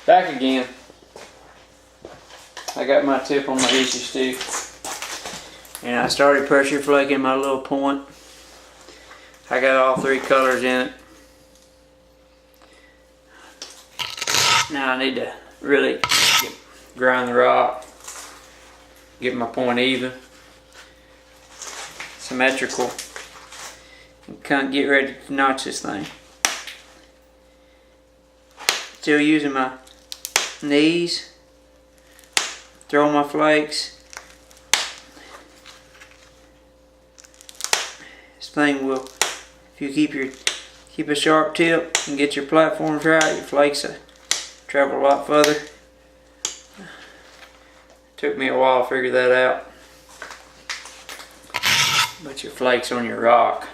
Back again. I got my tip on my issue stick, and I started pressure flaking my little point. I got all three colors in it. Now I need to really grind the rock, get my point even, symmetrical, and kind of get ready to notch this thing. Still using my knees, throw my flakes. This thing will, if you keep a sharp tip and get your platforms right, your flakes travel a lot further. Took me a while to figure that out. But your flakes on your rock,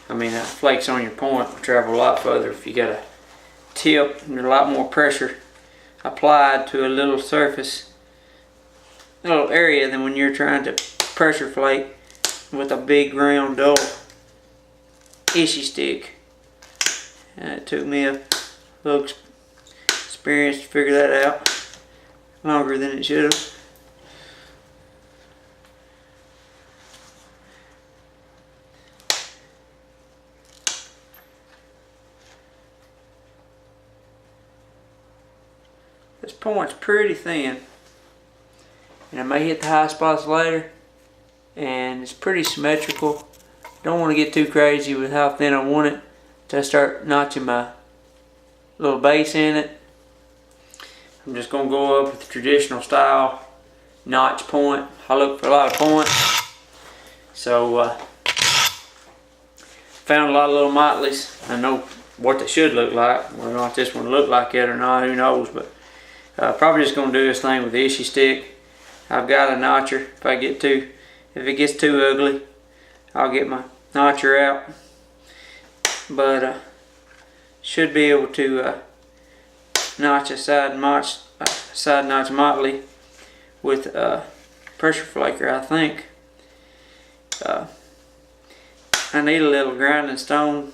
flakes on your point will travel a lot further if you got a tip and a lot more pressure applied to a little surface, a little area, than when you're trying to pressure flake with a big round dull issue stick. And it took me a little experience to figure that out, longer than it should have. This point's pretty thin, and I may hit the high spots later, and it's pretty symmetrical. Don't want to get too crazy with how thin I want it till I start notching my little base in it. I'm just going to go up with the traditional style notch point. I look for a lot of points, so found a lot of little Motleys. I know what they should look like. Whether or not this one look like it or not, who knows, but probably just going to do this thing with the issue stick. I've got a notcher. If it gets too ugly, I'll get my notcher out. But should be able to notch a side notch Motley with a pressure flaker, I think. I need a little grinding stone.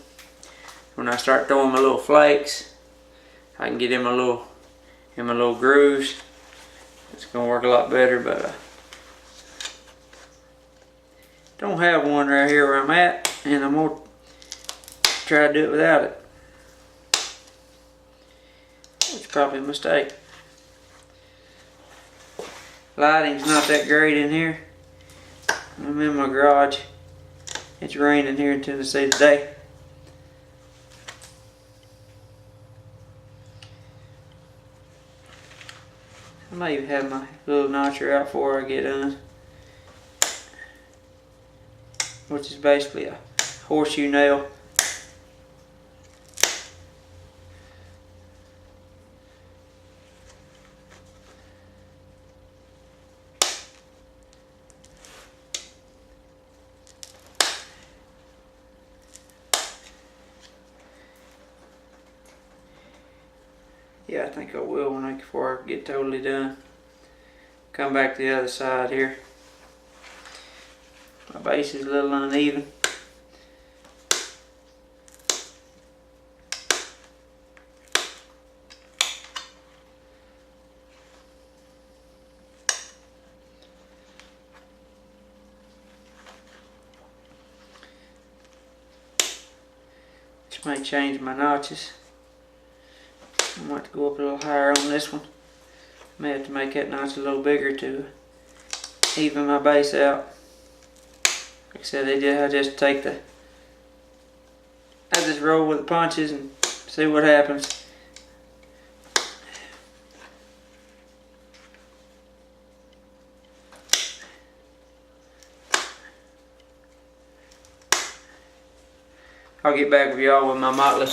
When I start throwing my little flakes, I can get in my little grooves. It's gonna work a lot better, but don't have one right here where I'm at, and I'm gonna try to do it without it. It's probably a mistake. Lighting's not that great in here. I'm in my garage. It's raining here in Tennessee today. I might even have my little notcher out before I get done, which is basically a horseshoe nail. Yeah, I think I will before I get totally done. Come back to the other side here. My base is a little uneven. Which may change my notches. I might have to go up a little higher on this one. May have to make that notch a little bigger to even my base out. Like I said, I just roll with the punches and see what happens. I'll get back with y'all with my Motley.